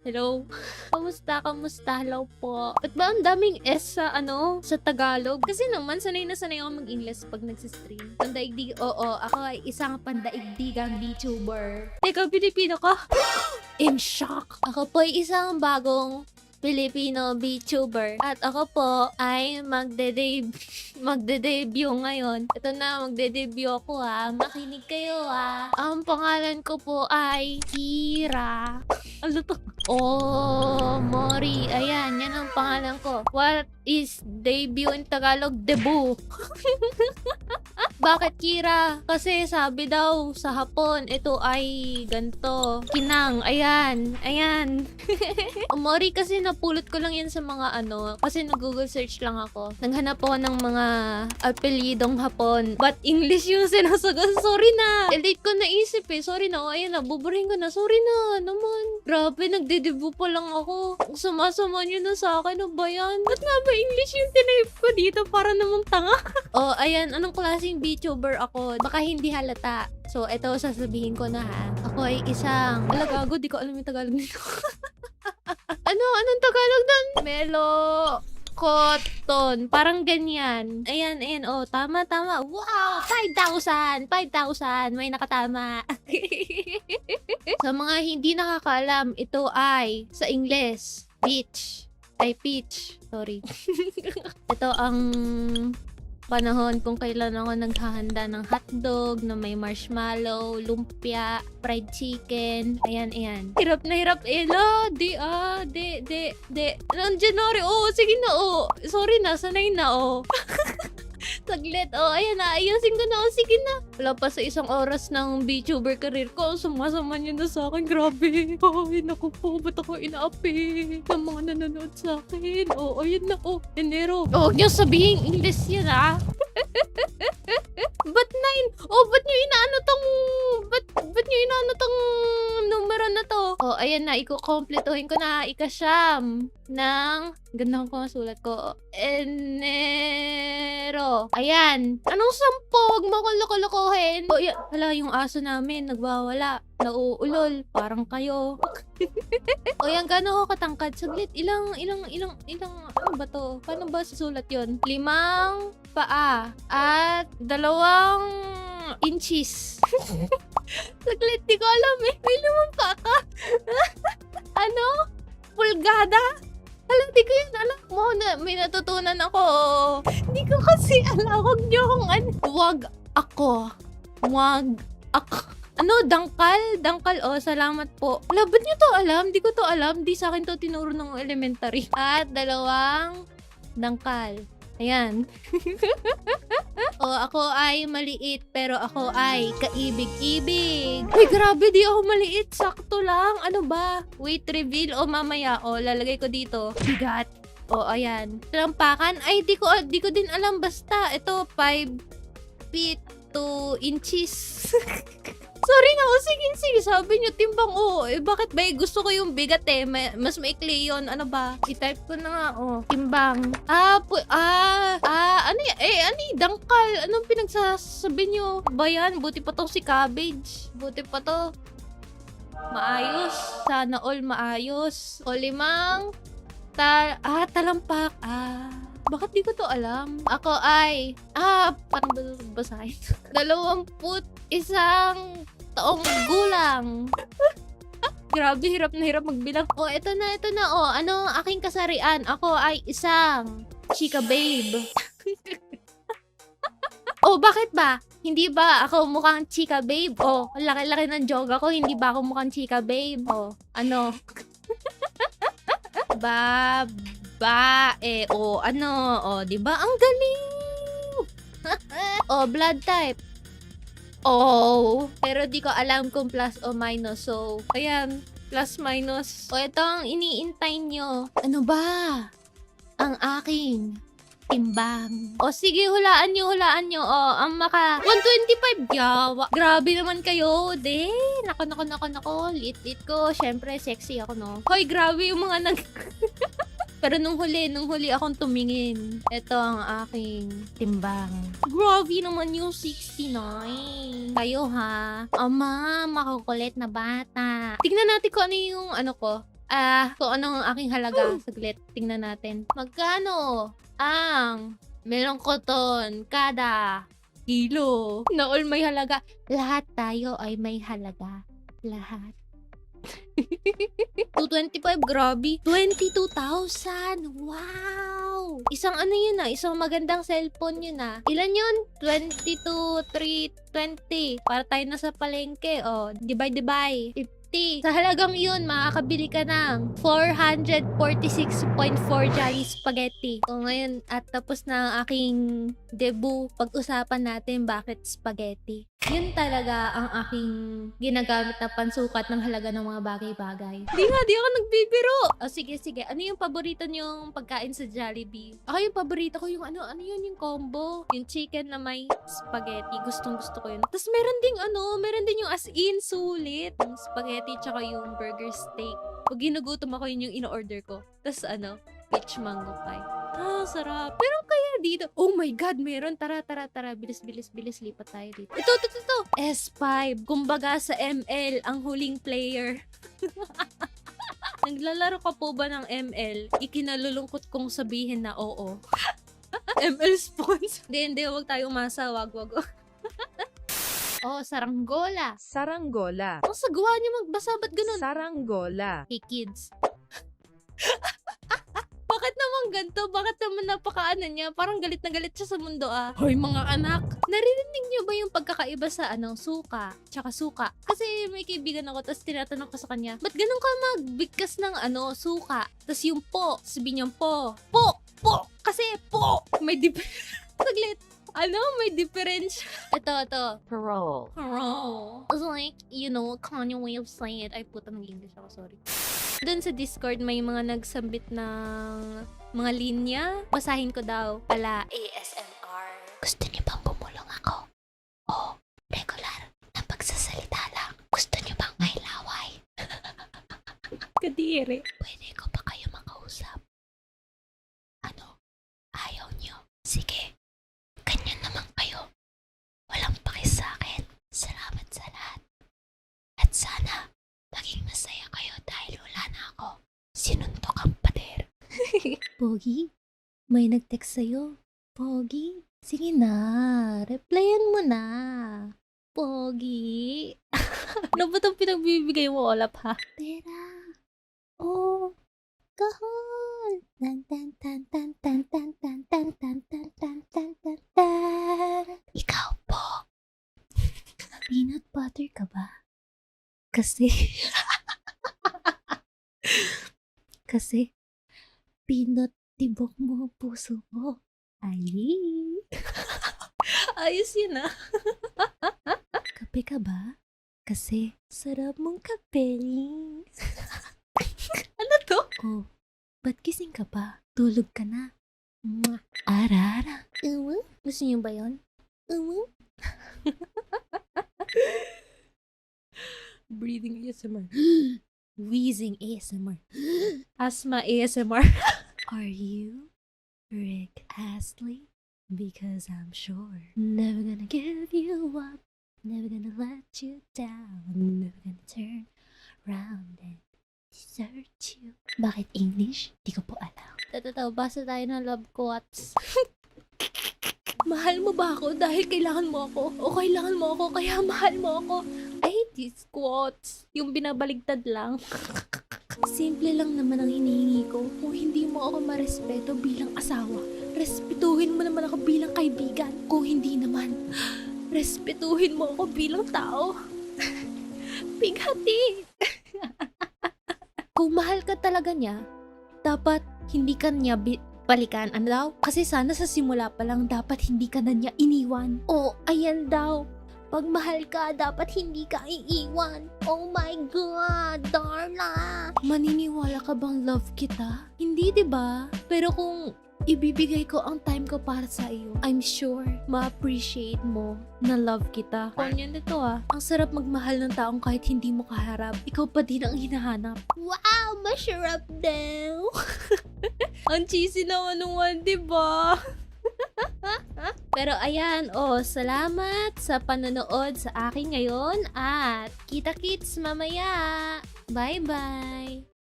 Hello? Kamusta? Kamusta? Hello po. Ba't ba ang daming S sa sa Tagalog? Kasi naman, sanay na sanay ako mag-English pag nagsistream. Pandaigdig, oo, ako ay isang pandaigdigang VTuber. Teka, Pilipino ka? In shock! Ako po ay isang bagong Filipino VTuber. At ako po ay magde-debut ngayon. Ito na, magde-debut ako ha. Makinig kayo ha. Ang pangalan ko po ay Kira. Ano to? Oh, Mori. Ayan, yan ang pangalan ko. What is debut in Tagalog? Debut. Bakit Kira? Kasi sabi daw sa Hapon, ito ay ganto. Kinang. Ayan. Ayan. Mori kasi napulot ko lang yan sa mga kasi nag-Google search lang ako. Naghanap ako ng mga apelyidong Hapon. But English yung sinasagot. Sorry na. Elite ko naisip eh. Sorry na. Ayan na. Buburing ko na. Sorry na. Naman. Grabe. Nagde-debut pa lang ako. Sumasama nyo na sa akin. Ano ba yan? Ba't nga ba English yung tinape ko dito? Para namang tanga. Oh, ayan. Anong klaseng VTuber ako? Baka hindi halata. So, eto sasabihin ko na ha. Ako ay isang... Gago, di ko alam yung Tagalog nito. Anong Tagalog nun? Melo... Cotton. Parang ganyan. Ayan, ayan. Oh, tama. Wow! 5,000! 5,000! May nakatama. Sa mga hindi nakakaalam, ito ay sa Ingles. Peach. Ay, peach. Sorry. Ito ang panahon kung kailan ako naghahanda ng hotdog na may marshmallow, lumpia, fried chicken. Ayan, ayan. Hirap na hirap. Ela, di. Nandiyan na rin. Oh, sige na, oh. Sorry na, sanay na, oh. Saglit. Oh, ayan na. Ayusin ko na. Oh, sige na. Wala pa sa isang oras ng VTuber career ko. Sumasama niyo na sa akin. Grabe. Ay, naku po. Ba't ako inaapi ng mga nanonood sa akin? Oh, ayun na. Oh, Enero. Oh, huwag niyo sabihin English yan, ah. Ba't 9? Oh, ba't niyo inaano tong... Ba't niyo inaano tong numero na to? Oh, ayan na. Iko-completohin ko na. Ikasyam ng... Ganda ko ang sulat ko. Enero. Ayan. Anong 10? Huwag mo akong loko-lokohin. Oh, yan. Hala, yung aso namin. Nagbawala. Nauulol. Parang kayo. O yan, gano'n ako katangkad? Saglit. Ilang, ano ba to? Paano ba susulat yon? 5 paa. At 2 inches. Saglit, di ko alam eh. May 5 paa ka. Ano? Pulgada? Alam, di ko yun alam mo na may natutunan ako. Hindi ko kasi alam. Huwag niyo kung ano. Wag ako. Ano? Dangkal? Dangkal. Oh, salamat po. Wala, ba't niyo to alam? Di ko to alam. Di sa akin to tinuro ng elementary. At 2 dangkal. Ayan. Oh, ako ay maliit pero ako ay kaibig-ibig. Uy, grabe, di ako maliit. Sakto lang. Ano ba? Wait, reveal o mamaya. Oh, lalagay ko dito. Bigat. Oh, ayan. Talampakan. Ay, di ko din alam. Basta, ito, 5 feet 2 inches. Sorry na, oh, sige, sabi niyo timbang, oh, eh, bakit ba, gusto ko yung bigat eh, mas maikli yun, ano ba, i-type ko na nga, oh, timbang, ano yung dangkal, anong pinagsasabi niyo, ba yan, buti pa to si Cabbage, buti pa to, maayos, sana all maayos, o 5, talampak, bakit di ko to alam? Ako ay, parang basahin. 21 taong gulang. Grabe, hirap na hirap magbilang. Oh, ito na. Oh, ano ang aking kasarian? Ako ay isang chika babe. Oh, bakit ba? Hindi ba ako mukhang chika babe? Oh, laki-laki ng joga ko. Hindi ba ako mukhang chika babe? Oh, ano? Babae. Oh, ano? Oh, di ba? Ang galing! Oh, blood type. Oh, pero di ko alam kung plus o minus. So, ayan, plus minus. O, ito ang iniintay nyo. Ano ba? Ang aking timbang. O, sige, hulaan nyo. O, ang maka 125. Yawa. Grabe naman kayo. De, nako. Lit ko. Syempre, sexy ako, no? Hoy, grabe yung mga Pero nung huli akong tumingin, ito ang aking timbang. Grabe naman yung 69. Kayo ha? Ama, makukulit na bata. Tignan natin kung ano yung ano ko. kung ano ang aking halaga. Saglit, tingnan natin. Magkano ang melong koton kada kilo? Na all may halaga. Lahat tayo ay may halaga. Lahat. 225, grabe. 22,000. Wow! Isang ano yun isang magandang cellphone yun Ilan yun? 22,320. Para tayo na sa palengke. Divide. 50. Sa halagang yun, makakabili ka ng 446.4 Jolly Spaghetti. Ngayon, at tapos na ang aking debut, pag-usapan natin bakit spaghetti. Yun talaga ang aking ginagamit na pansukat ng halaga ng mga bagay-bagay. Di ako nagbibiro! Sige. Ano yung paborito niyong pagkain sa Jollibee? Ako yung paborito ko yung ano yun yung combo. Yung chicken na may spaghetti. Gustong-gusto ko yun. Tapos meron din yung as in sulit. Yung spaghetti tsaka yung burger steak. Pag ginugutom ako, yun yung in-order ko. Tapos peach mango pie. Sarap. Pero kaya dito, oh my God, meron. Tara. Bilis, lipat tayo dito. Ito. S5. Kumbaga sa ML, ang huling player. Naglalaro ka po ba ng ML? Ikinalulungkot kong sabihin na oo. ML sponsor. Hindi, wag tayo umasa. Wag. Saranggola. Ang sagwa niyo magbasa, ba't ganun? Saranggola. Hey kids. Bakit naman ganito? Bakit naman napakaano niya? Parang galit na galit siya sa mundo Hoy mga anak! Naririnig niyo ba yung pagkakaiba sa suka? Tsaka suka. Kasi may kaibigan ako, tapos tinatanong ko sa kanya, ba't ganun ka magbigkas ng suka? Tapos yung po, sabi niya po. Kasi po! May saglit. May difference. Ito. Parole. It's like, Kanye way of saying it. Ay, puta, nag-English ako, sorry. Doon sa Discord, may mga nagsambit ng mga linya. Basahin ko daw. ASMR. Gusto niyo bang bumulong ako? Regular na pagsasalita lang. Gusto niyo bang may laway? Kadiri. Pwede ko ba kayo makausap? Ayaw niyo? Sige. Ganyan naman kayo. Walang paki sa akin. Salamat sa lahat. At sana, maging masaya kayo dahil wala na ako. Sinuntok ang pader. Pogi, may nag-text sa'yo. Pogi, sige na. Replyan mo na. Pogi. Ano ba itong pinagbibigay mo, Olap, ha? Pera. Kahon. Ikaw po. Peanut butter ka ba? Kasi peanut tibok mo ang puso mo. Ay. Ayos yun Kape ka ba? Kasi sarap mong kape. Ano to? Ba't gising ka pa? Tulog ka na. Arara. Gusto niyo ba yun? Breathing ASMR. Wheezing ASMR. Asthma ASMR. Are you Rick Astley? Because I'm sure never gonna give you up. Never gonna let you down. Never gonna turn around and desert you. Bakit English? Di ko po alam. Basa tayo ng love quotes. Mahal mo ba ako dahil kailangan mo ako? O kailangan mo ako kaya mahal mo ako? I hate these quotes. Yung binabaligtad lang. Simple lang naman ang hinihingi ko. Kung hindi mo ako marespeto bilang asawa, respetuhin mo naman ako bilang kaibigan. Kung hindi naman, respetuhin mo ako bilang tao. Bighati. Kung mahal ka talaga niya, dapat hindi ka niya balikan. Ano daw? Kasi sana sa simula pa lang dapat hindi ka na niya iniwan. Ayan daw. Pag mahal ka, dapat hindi ka iiwan. Oh my God, Darla! Maniniwala ka bang love kita? Hindi, diba? Pero kung ibibigay ko ang time ko para sa iyo, I'm sure ma-appreciate mo na love kita. Konyan nito Ang sarap magmahal ng taong kahit hindi mo kaharap. Ikaw pa din ang hinahanap. Wow! Masarap daw! Ang cheesy naman diba? Pero ayan, salamat sa panonood sa akin ngayon at kita-kits mamaya. Bye-bye!